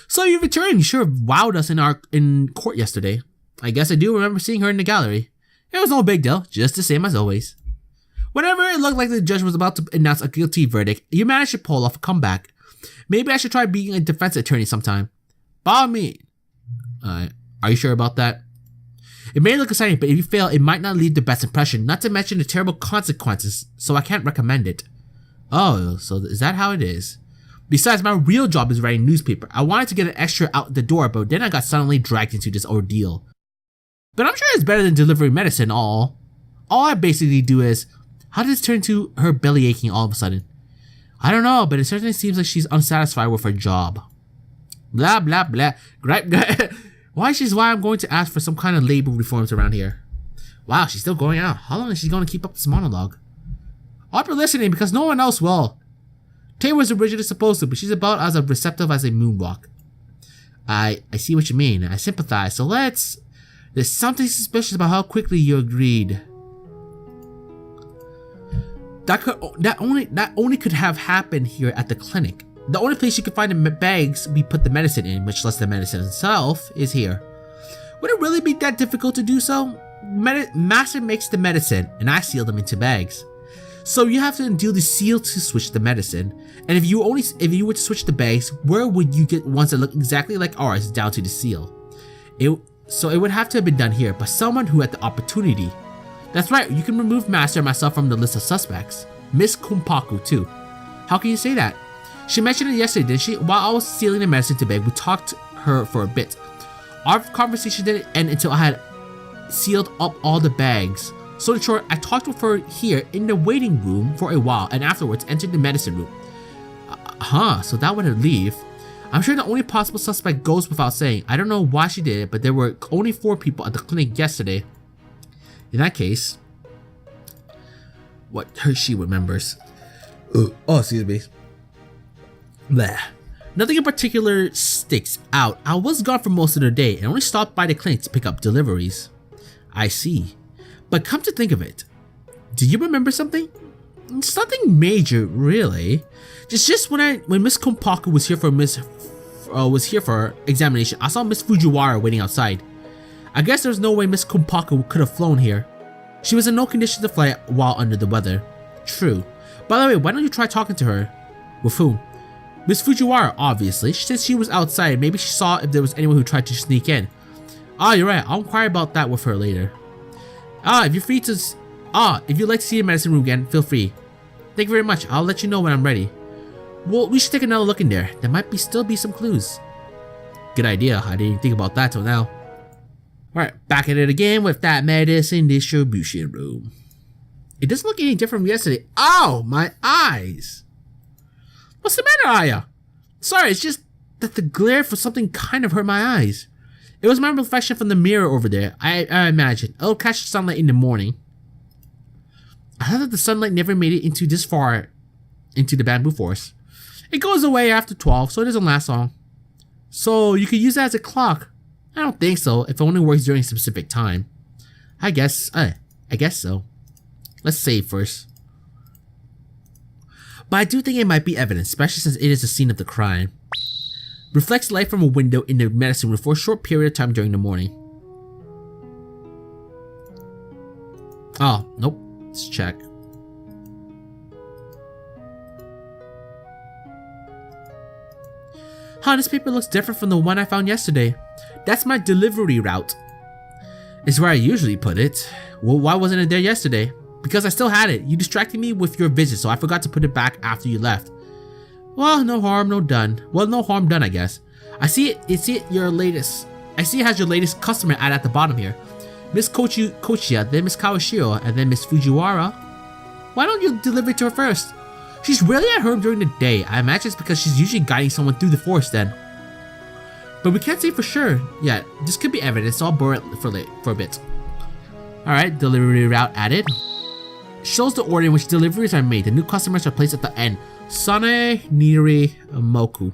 So you returned. You sure wowed us in court yesterday. I guess I do remember seeing her in the gallery. It was no big deal, just the same as always. Whenever it looked like the judge was about to announce a guilty verdict, you managed to pull off a comeback. Maybe I should try being a defense attorney sometime. By all means. Are you sure about that? It may look exciting, but if you fail, it might not leave the best impression, not to mention the terrible consequences, so I can't recommend it. Oh, so is that how it is? Besides, my real job is writing newspaper. I wanted to get an extra out the door, but then I got suddenly dragged into this ordeal. But I'm sure it's better than delivering medicine. All I basically do is, how did this turn into her belly aching all of a sudden? I don't know, but it certainly seems like she's unsatisfied with her job. Blah, blah, blah. Why I'm going to ask for some kind of labor reforms around here. Wow, she's still going out. How long is she going to keep up this monologue? I'll be listening because no one else will. Tay was originally supposed to, but she's about as receptive as a moonwalk. I see what you mean. I sympathize. So there's something suspicious about how quickly you agreed. That only could have happened here at the clinic. The only place you could find the bags we put the medicine in, much less the medicine itself, is here. Would it really be that difficult to do so? Master makes the medicine, and I seal them into bags. So you have to undo the seal to switch the medicine. And if you were to switch the bags, where would you get ones that look exactly like ours down to the seal? So it would have to have been done here by someone who had the opportunity. That's right, you can remove Master and myself from the list of suspects. Miss Kumpaku too. How can you say that? She mentioned it yesterday, didn't she? While I was sealing the medicine to bag, we talked to her for a bit. Our conversation didn't end until I had sealed up all the bags. So in short, I talked with her here in the waiting room for a while and afterwards entered the medicine room. So that would leave. I'm sure the only possible suspect goes without saying. I don't know why she did it, but there were only 4 people at the clinic yesterday. In that case, what she remembers. Excuse me. Bleh. Nothing in particular sticks out. I was gone for most of the day and only stopped by the clinic to pick up deliveries. I see. But come to think of it, do you remember something? It's nothing major, really. Just when Miss Kumpaku was here for her examination, I saw Miss Fujiwara waiting outside. I guess there's no way Miss Kumpaku could have flown here. She was in no condition to fly while under the weather. True. By the way, why don't you try talking to her? With whom? Miss Fujiwara, obviously. She said she was outside. Maybe she saw if there was anyone who tried to sneak in. You're right. I'll inquire about that with her later. If you'd like to see the medicine room again, feel free. Thank you very much. I'll let you know when I'm ready. Well, we should take another look in there. There might still be some clues. Good idea. I didn't even think about that till now. Alright, back at it again with that medicine distribution room. It doesn't look any different from yesterday. Ow! My eyes! What's the matter, Aya? Sorry, it's just that the glare for something kind of hurt my eyes. It was my reflection from the mirror over there. I imagine. It'll catch the sunlight in the morning. I thought that the sunlight never made it into this far into the bamboo forest. It goes away after 12, so it doesn't last long. So you could use that as a clock. I don't think so, if it only works during a specific time. I guess so. Let's save first. But I do think it might be evidence, especially since it is the scene of the crime. Reflects light from a window in the medicine room for a short period of time during the morning. Oh, nope. Let's check. This paper looks different from the one I found yesterday. That's my delivery route. It's where I usually put it. Well, why wasn't it there yesterday? Because I still had it. You distracted me with your visit, so I forgot to put it back after you left. Well, no harm, no done. Well, no harm done, I guess. I see it has your latest customer at the bottom here. Miss Kochiya, then Miss Kawashiro, and then Miss Fujiwara. Why don't you deliver it to her first? She's rarely at home during the day. I imagine it's because she's usually guiding someone through the forest then. But we can't say for sure yet. This could be evidence, so I'll borrow it for a bit. Alright, delivery route added. Shows the order in which deliveries are made. The new customers are placed at the end. Sane, Niri, Moku.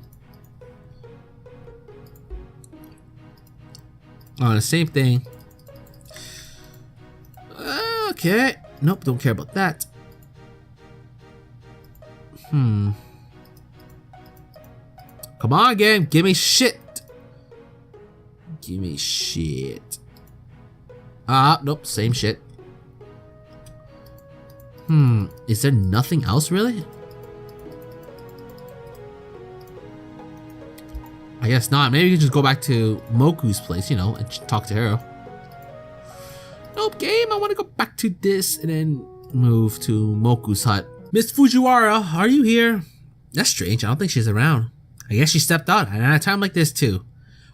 The same thing. Okay. Nope, don't care about that. Come on, game. Give me shit. Give me shit. Nope. Same shit. Is there nothing else, really? I guess not. Maybe you can just go back to Moku's place, you know, and talk to her. Nope, game. I want to go back to this and then move to Moku's hut. Miss Fujiwara, are you here? That's strange. I don't think she's around. I guess she stepped out and at a time like this too.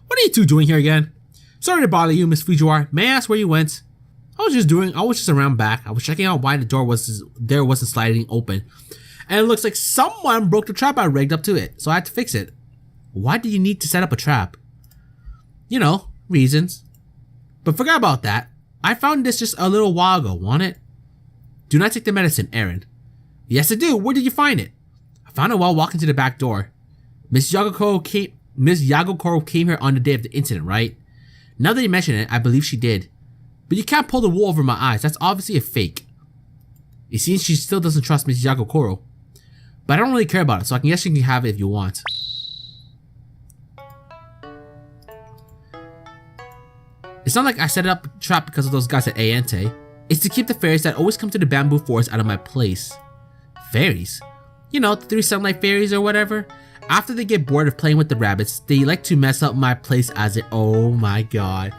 What are you two doing here again? Sorry to bother you, Miss Fujiwara. May I ask where you went? I was just around back. I was checking out why the door wasn't sliding open. And it looks like someone broke the trap I rigged up to it, so I had to fix it. Why do you need to set up a trap? You know, reasons. But forget about that. I found this just a little while ago. Want it? Do not take the medicine, Aaron. Yes, I do. Where did you find it? I found it while walking to the back door. Miss Yagokoro came here on the day of the incident, right? Now that you mention it, I believe she did. But you can't pull the wool over my eyes. That's obviously a fake. It seems she still doesn't trust Miss Yagokoro. But I don't really care about it, so I guess you can have it if you want. It's not like I set it up a trap because of those guys at Aente. It's to keep the fairies that always come to the bamboo forest out of my place. Fairies? You know, the 3 sunlight fairies or whatever. After they get bored of playing with the rabbits, they like to mess up my place as it. Oh my god.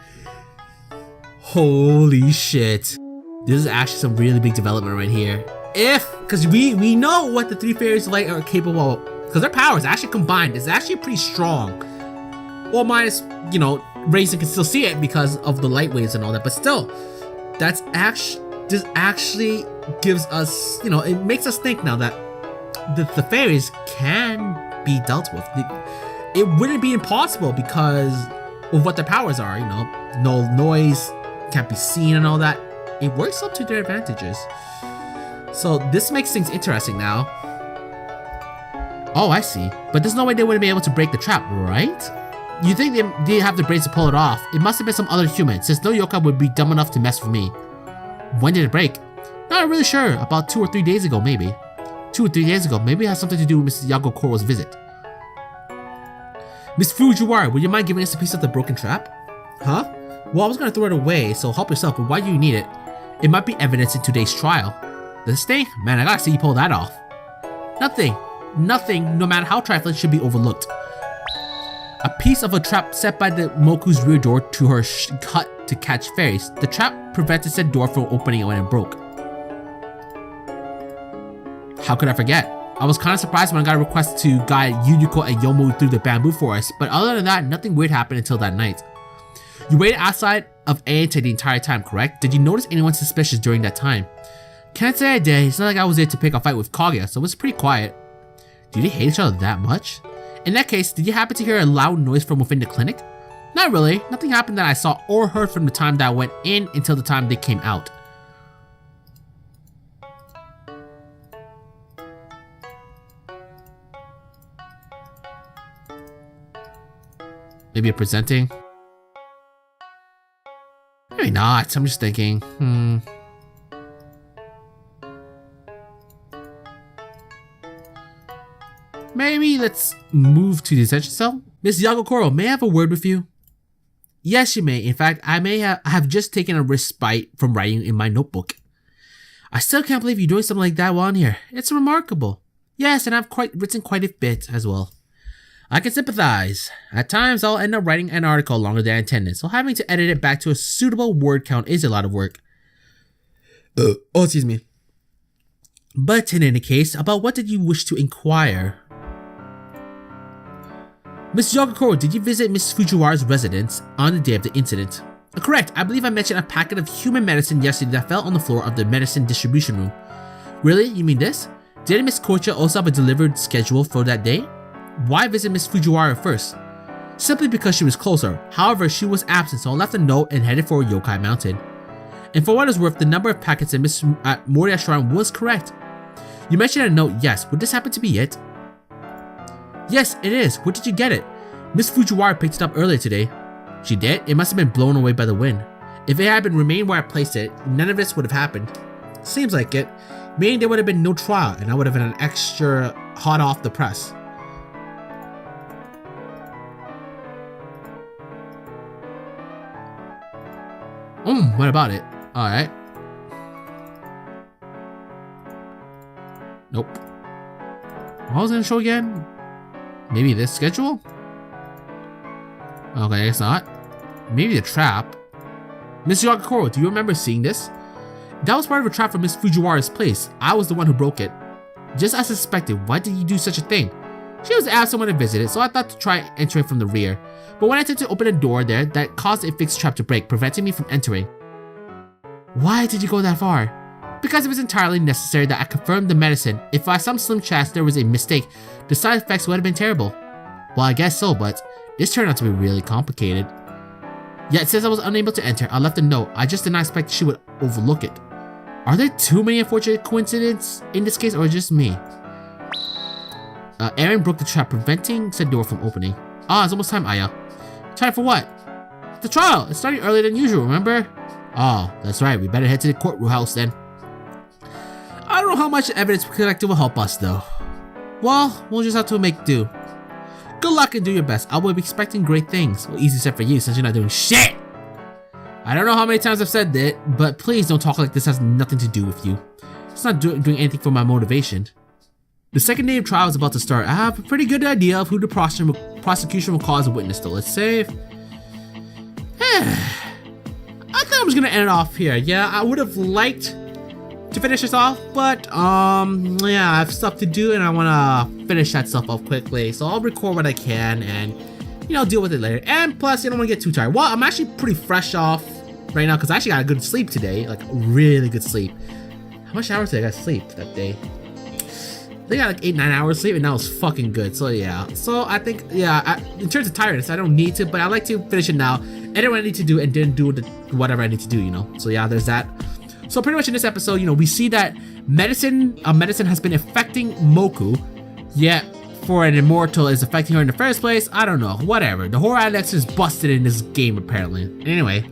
Holy shit. This is actually some really big development right here. Because we know what the 3 fairies like are capable of. Because their powers actually combined is actually pretty strong. Well, minus, you know, Raisin can still see it because of the light waves and all that, but still, this actually gives us, you know, it makes us think now that the fairies can be dealt with. It wouldn't be impossible because of what their powers are, you know, no noise, can't be seen and all that. It works up to their advantages. So this makes things interesting now. Oh, I see. But there's no way they wouldn't be able to break the trap, right? You think they have the brains to pull it off. It must have been some other human, since no yokai would be dumb enough to mess with me. When did it break? Not really sure. About 2 or 3 days ago, maybe. 2 or 3 days ago. Maybe it has something to do with Mrs. Yagokoro's visit. Miss Fujiwara, would you mind giving us a piece of the broken trap? Huh? Well, I was gonna throw it away, so help yourself, but why do you need it? It might be evidence in today's trial. This thing? Man, I gotta see you pull that off. Nothing, no matter how trifling, should be overlooked. A piece of a trap set by the Moku's rear door to her hut to catch fairies. The trap prevented said door from opening when it broke. How could I forget? I was kind of surprised when I got a request to guide Yuyuko and Yomu through the bamboo forest, but other than that, nothing weird happened until that night. You waited outside of Aente the entire time, correct? Did you notice anyone suspicious during that time? Can't say I did. It's not like I was there to pick a fight with Kaguya, so it was pretty quiet. Did they hate each other that much? In that case, did you happen to hear a loud noise from within the clinic? Not really. Nothing happened that I saw or heard from the time that I went in until the time they came out. Maybe a presenting? Maybe not. I'm just thinking. Maybe let's move to the detention cell. Miss Yagokoro, may I have a word with you? Yes, you may. In fact, I may have just taken a respite from writing in my notebook. I still can't believe you're doing something like that while I'm here. It's remarkable. Yes, and I've written quite a bit as well. I can sympathize. At times, I'll end up writing an article longer than I intended, so having to edit it back to a suitable word count is a lot of work. Excuse me. But in any case, about what did you wish to inquire? Miss Yagokoro, did you visit Miss Fujiwara's residence on the day of the incident? Correct. I believe I mentioned a packet of human medicine yesterday that fell on the floor of the medicine distribution room. Really? You mean this? Did Miss Kocha also have a delivered schedule for that day? Why visit Miss Fujiwara first? Simply because she was closer. However, she was absent, so I left a note and headed for Yokai Mountain. And for what it's worth, the number of packets in Miss Moria Shrine was correct. You mentioned a note, yes. Would this happen to be it? Yes, it is. Where did you get it? Miss Fujiwara picked it up earlier today. She did? It must have been blown away by the wind. If it had remained where I placed it, none of this would have happened. Seems like it. Meaning there would have been no trial, and I would have been an extra hot off the press. What about it? Alright. Nope. What was it gonna show again? Maybe this schedule? Okay, I guess not. Maybe the trap. Miss Yagakoro, do you remember seeing this? That was part of a trap from Miss Fujiwara's place. I was the one who broke it. Just as suspected, why did you do such a thing? She was asked someone to visit it, so I thought to try entering from the rear. But when I attempted to open a door there, that caused a fixed trap to break, preventing me from entering. Why did you go that far? Because it was entirely necessary that I confirm the medicine. If by some slim chance there was a mistake, the side effects would have been terrible. Well, I guess so, but this turned out to be really complicated. Yet since I was unable to enter, I left a note. I just did not expect she would overlook it. Are there too many unfortunate coincidences in this case, or just me? Aaron broke the trap, preventing said door from opening. Ah, it's almost time, Aya. Time for what? The trial! It's starting earlier than usual, remember? Oh, that's right. We better head to the courtroom house then. I don't know how much evidence we collected will help us, though. Well, we'll just have to make do. Good luck and do your best. I will be expecting great things. Well, easy except for you, since you're not doing shit! I don't know how many times I've said that, but please don't talk like this has nothing to do with you. It's not doing anything for my motivation. The second day of trial is about to start. I have a pretty good idea of who the prosecution will call as a witness, though. Let's save. I thought I was gonna end it off here. Yeah, I would have liked to finish this off, but yeah, I have stuff to do and I wanna finish that stuff off quickly. So I'll record what I can and, you know, deal with it later. And plus, I don't wanna get too tired. Well, I'm actually pretty fresh off right now because I actually got a good sleep today, like really good sleep. How much hours did I got sleep that day? I think I got like 8-9 hours sleep and that was fucking good. So yeah, so I think, yeah, in terms of tiredness, I don't need to, but I like to finish it now, edit what I need to do, and then do whatever I need to do, you know. So yeah, there's that. So pretty much in this episode, you know, we see that medicine has been affecting Moku, yet for an immortal is affecting her in the first place. I don't know, whatever. The horror index is busted in this game apparently. Anyway,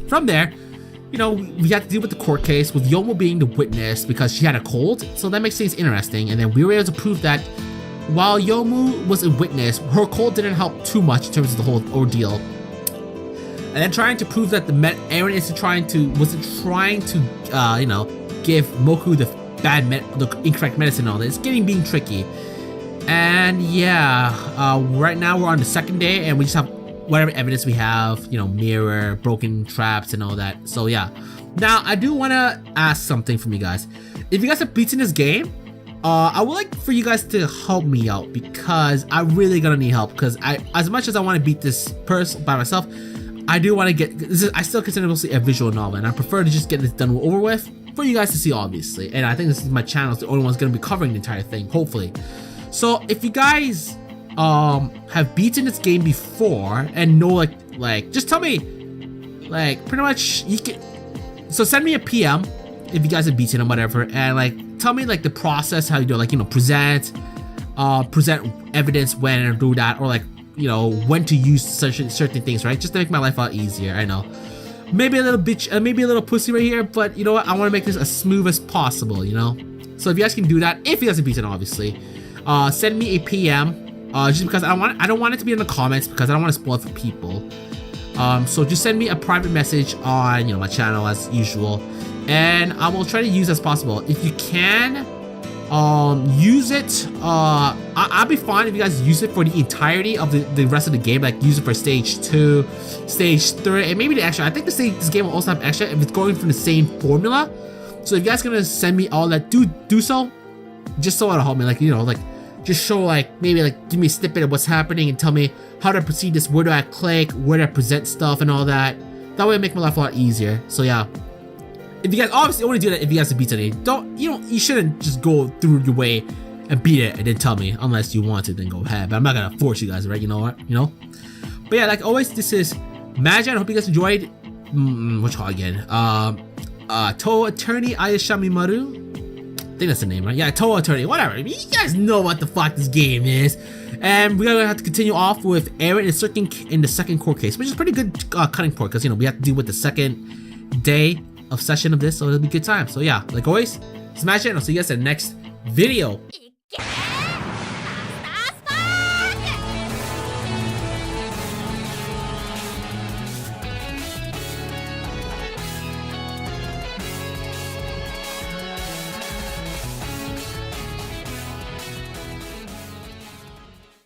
from there, you know, we had to deal with the court case with Yomo being the witness because she had a cold, so that makes things interesting. And then we were able to prove that while Yomu was a witness, her cold didn't help too much in terms of the whole ordeal. And then trying to prove that Aaron wasn't trying to, you know, give Moku the incorrect medicine and all that. It's being tricky. And yeah, right now we're on the second day and we just have whatever evidence we have, you know, mirror, broken traps and all that. So yeah. Now I do want to ask something from you guys. If you guys have beaten this game, I would like for you guys to help me out because I really gonna need help because as much as I want to beat this by myself, I do want to get I still consider mostly a visual novel and I prefer to just get this done over with for you guys to see, obviously. And I think this is my channel is the only one's gonna be covering the entire thing, hopefully. So if you guys have beaten this game before and know like just tell me like pretty much you can, so send me a PM if you guys have beaten them, whatever, and like tell me like the process, how you do, like, you know, present evidence when and do that, or like, you know, when to use certain things, right? Just to make my life a lot easier. I know maybe a little bitch, maybe a little pussy right here, but you know what, I want to make this as smooth as possible, you know. So if you guys can do that, if you guys have beaten, obviously, send me a PM. Just because I don't want it to be in the comments because I don't want to spoil it for people. So just send me a private message on, you know, my channel as usual, and I will try to use as possible. If you can, use it. I'll be fine if you guys use it for the entirety of the rest of the game. Like use it for stage 2, stage 3, and maybe the extra. I think this game will also have extra if it's going from the same formula. So if you guys gonna send me all that, do so. Just so it'll help me, like, you know, like. Just show, like, maybe, like, give me a snippet of what's happening and tell me how to proceed this, where do I click, where do I present stuff and all that. That way it'll make my life a lot easier. So, yeah. If you guys, obviously, only do that if you guys have beat today. You shouldn't just go through your way and beat it and then tell me, unless you want to, then go ahead. But I'm not gonna force you guys, right? You know what? You know? But yeah, like always, this is Magi. I hope you guys enjoyed, what's it called again? Touhou Attorney Aya Shameimaru. I think that's the name, right? Yeah, Touhou Attorney, whatever. I mean, you guys know what the fuck this game is. And we're gonna have to continue off with Aaron in the second court case, which is pretty good cutting point because, you know, we have to deal with the second day of session of this, so it'll be a good time. So yeah, like always, smash it and I'll see you guys in the next video.